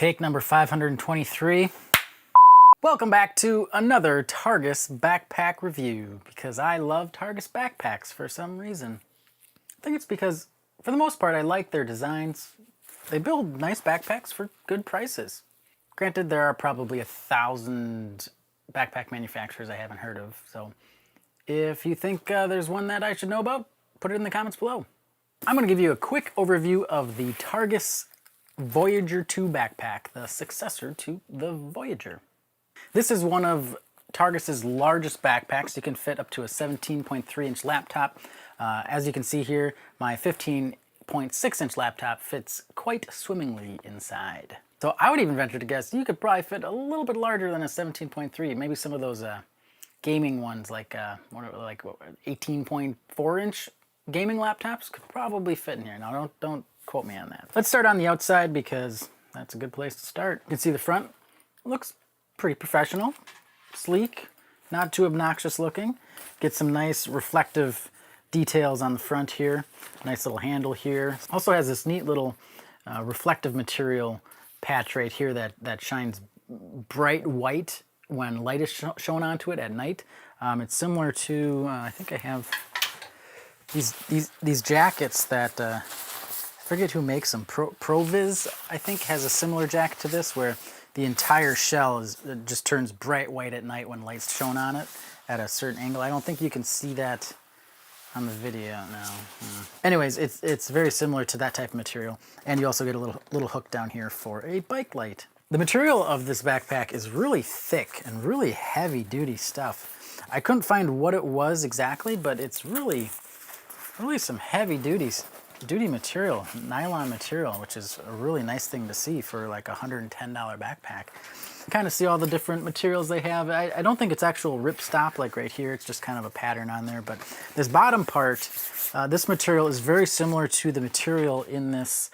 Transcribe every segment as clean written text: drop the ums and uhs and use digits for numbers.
Take number 523. Welcome back to another Targus backpack review, because I love Targus backpacks for some reason. I think it's because, for the most part, I like their designs. They build nice backpacks for good prices. Granted, there are probably 1,000 backpack manufacturers I haven't heard of, so if you think there's one that I should know about, put it in the comments below. I'm going to give you a quick overview of the Targus Voyager 2 backpack, the successor to the Voyager. This is one of Targus's largest backpacks. You can fit up to a 17.3-inch laptop. As you can see here, my 15.6-inch laptop fits quite swimmingly inside. So I would even venture to guess you could probably fit a little bit larger than a 17.3. Maybe some of those gaming ones, like 18.4-inch gaming laptops, could probably fit in here. Now, don't quote me on that. Let's start on the outside because that's a good place to start. You can see the front looks pretty professional, sleek, not too obnoxious looking. Get some nice reflective details on the front here. Nice little handle here. Also has this neat little reflective material patch right here that shines bright white when light is shown onto it at night. It's similar to, I think I have these jackets that, I forget who makes them, Proviz, I think, has a similar jacket to this where the entire shell just turns bright white at night when light's shown on it at a certain angle. I don't think you can see that on the video now. Anyways, it's very similar to that type of material, and you also get a little hook down here for a bike light. The material of this backpack is really thick and really heavy duty stuff. I couldn't find what it was exactly, but it's really some heavy duty material, nylon material, which is a really nice thing to see for like a $110 backpack. You kind of see all the different materials they have. I don't think it's actual ripstop like right here. It's just kind of a pattern on there. But this bottom part, this material is very similar to the material in this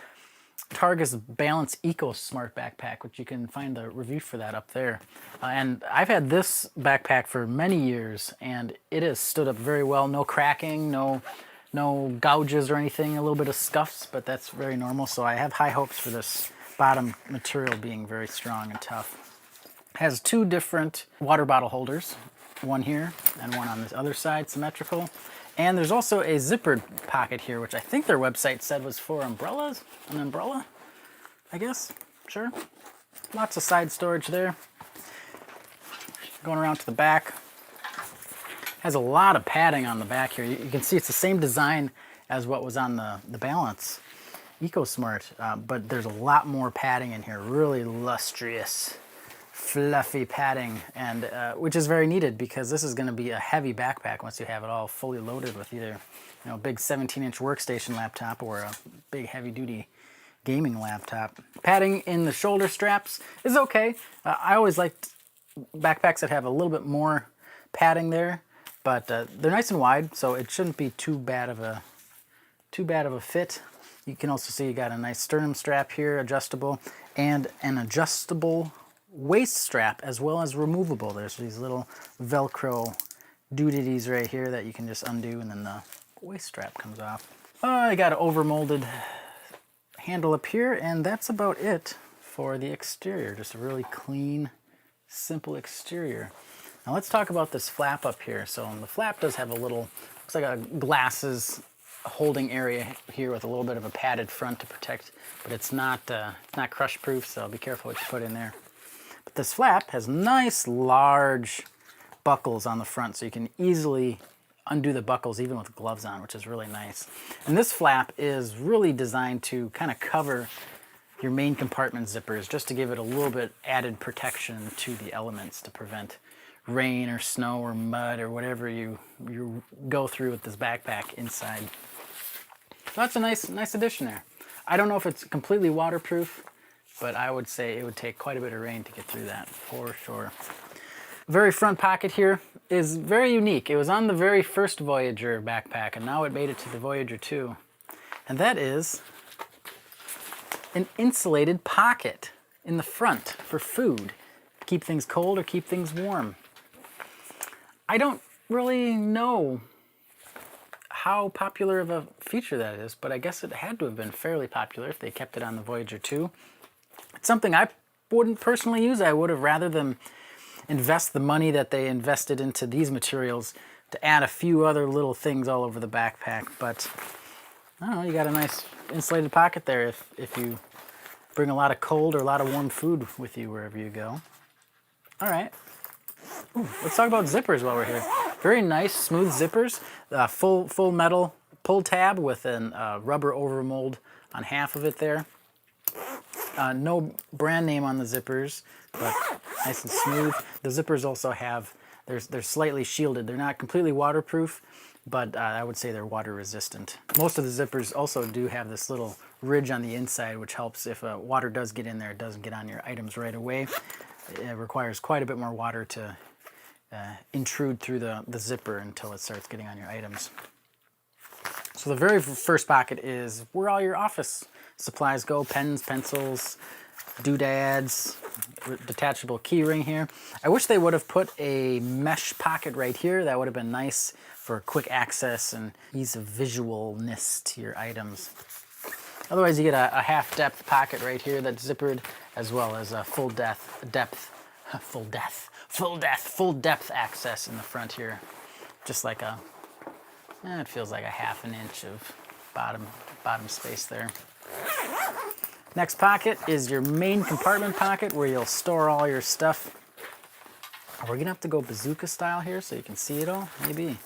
Targus Balance Eco Smart backpack, which you can find the review for that up there. And I've had this backpack for many years, and it has stood up very well. No cracking, no gouges or anything, a little bit of scuffs, but that's very normal. So I have high hopes for this bottom material being very strong and tough. It has two different water bottle holders, one here and one on this other side, symmetrical. And there's also a zippered pocket here, which I think their website said was for umbrellas. An umbrella, I guess, sure. Lots of side storage there. Going around to the back. Has a lot of padding on the back here. You can see it's the same design as what was on the Balance EcoSmart, but there's a lot more padding in here. Really lustrous, fluffy padding, and which is very needed because this is going to be a heavy backpack once you have it all fully loaded with either a big 17-inch workstation laptop or a big heavy-duty gaming laptop. Padding in the shoulder straps is okay. I always liked backpacks that have a little bit more padding there. But they're nice and wide, so it shouldn't be too bad of a fit. You can also see you got a nice sternum strap here, adjustable, and an adjustable waist strap as well as removable. There's these little Velcro doodads right here that you can just undo, and then the waist strap comes off. I got an overmolded handle up here, and that's about it for the exterior. Just a really clean, simple exterior. Now let's talk about this flap up here. So the flap does have a little, looks like a glasses holding area here with a little bit of a padded front to protect, but it's not crush proof, so be careful what you put in there. But this flap has nice large buckles on the front, so you can easily undo the buckles even with gloves on, which is really nice. And this flap is really designed to kind of cover your main compartment zippers, just to give it a little bit added protection to the elements to prevent rain or snow or mud or whatever you go through with this backpack inside. So that's a nice addition there. I don't know if it's completely waterproof, but I would say it would take quite a bit of rain to get through that for sure. Very front pocket here is very unique. It was on the very first Voyager backpack, and now it made it to the Voyager 2. And that is an insulated pocket in the front for food. Keep things cold or keep things warm. I don't really know how popular of a feature that is, but I guess it had to have been fairly popular if they kept it on the Voyager 2. It's something I wouldn't personally use. I would have rather them invest the money that they invested into these materials to add a few other little things all over the backpack. But I don't know, you got a nice insulated pocket there if you bring a lot of cold or a lot of warm food with you wherever you go. All right. Ooh, let's talk about zippers while we're here. Very nice, smooth zippers. Full metal pull tab with a rubber overmold on half of it there. No brand name on the zippers, but nice and smooth. The zippers also have, they're slightly shielded. They're not completely waterproof, but I would say they're water resistant. Most of the zippers also do have this little ridge on the inside, which helps if water does get in there, it doesn't get on your items right away. It requires quite a bit more water to intrude through the zipper until it starts getting on your items. So the very first pocket is where all your office supplies go: pens, pencils, doodads, detachable key ring here. I wish they would have put a mesh pocket right here. That would have been nice for quick access and ease of visualness to your items. Otherwise, you get a half-depth pocket right here that's zippered, as well as a full depth access in the front here. Just like it feels like a half an inch of bottom space there. Next pocket is your main compartment pocket where you'll store all your stuff. We're gonna have to go bazooka style here so you can see it all, maybe.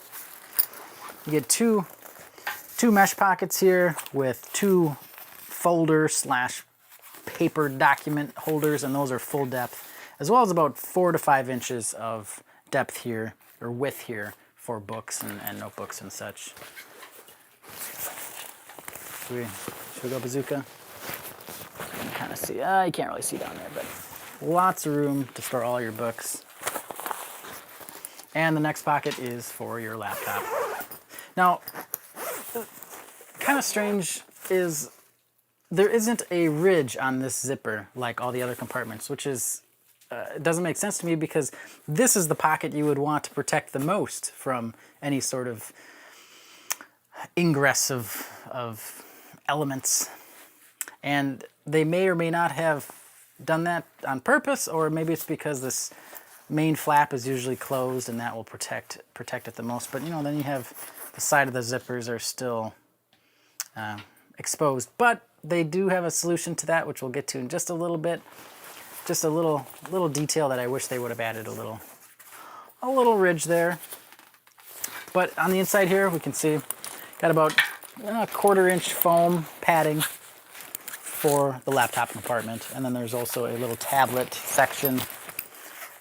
You get two mesh pockets here with two folder / paper document holders, and those are full depth, as well as about 4 to 5 inches of depth here, or width here, for books and notebooks and such. Should we go bazooka? You can kind of see, you can't really see down there, but lots of room to store all your books. And the next pocket is for your laptop. Now, kind of strange is there isn't a ridge on this zipper like all the other compartments, which is, it doesn't make sense to me because this is the pocket you would want to protect the most from any sort of ingress of elements. And they may or may not have done that on purpose, or maybe it's because this main flap is usually closed and that will protect it the most. But then you have the side of the zippers are still exposed. But they do have a solution to that, which we'll get to in just a little bit. Just a little detail that I wish they would have added a little ridge there. But on the inside here, we can see got about a 1/4 inch foam padding for the laptop compartment. And then there's also a little tablet section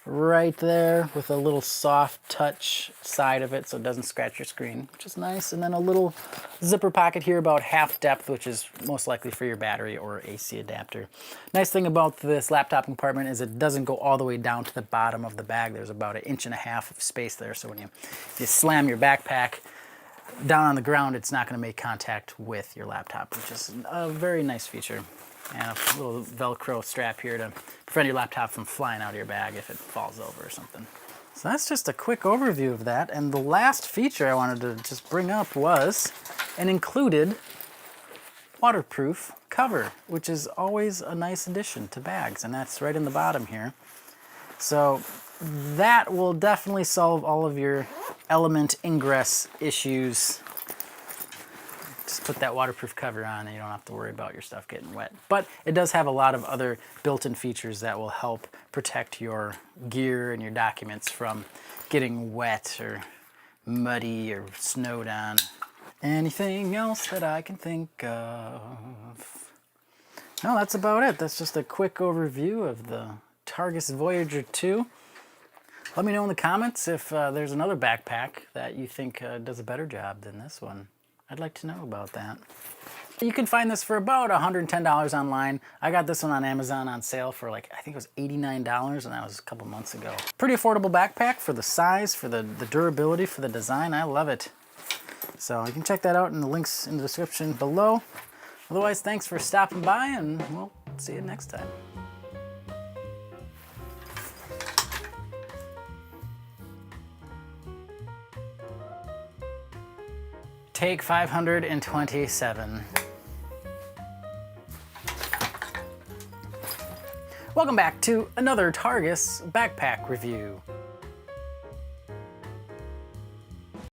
right there with a little soft touch side of it so it doesn't scratch your screen, which is nice. And then a little zipper pocket here about half depth, which is most likely for your battery or AC adapter. Nice thing about this laptop compartment is it doesn't go all the way down to the bottom of the bag. There's about 1.5 inches of space there, so when you slam your backpack down on the ground, it's not going to make contact with your laptop, which is a very nice feature. And a little Velcro strap here to prevent your laptop from flying out of your bag if it falls over or something. So that's just a quick overview of that. And the last feature I wanted to just bring up was an included waterproof cover, which is always a nice addition to bags. And that's right in the bottom here. So that will definitely solve all of your element ingress issues. Just put that waterproof cover on and you don't have to worry about your stuff getting wet. But it does have a lot of other built-in features that will help protect your gear and your documents from getting wet or muddy or snowed on. Anything else that I can think of? No, that's about it. That's just a quick overview of the Targus Voyager 2. Let me know in the comments if there's another backpack that you think does a better job than this one. I'd like to know about that. You can find this for about $110 online. I got this one on Amazon on sale for I think it was $89, and that was a couple months ago. Pretty affordable backpack for the size, for the durability, for the design. I love it. So you can check that out in the links in the description below. Otherwise, thanks for stopping by, and we'll see you next time. Take 527. Welcome back to another Targus backpack review.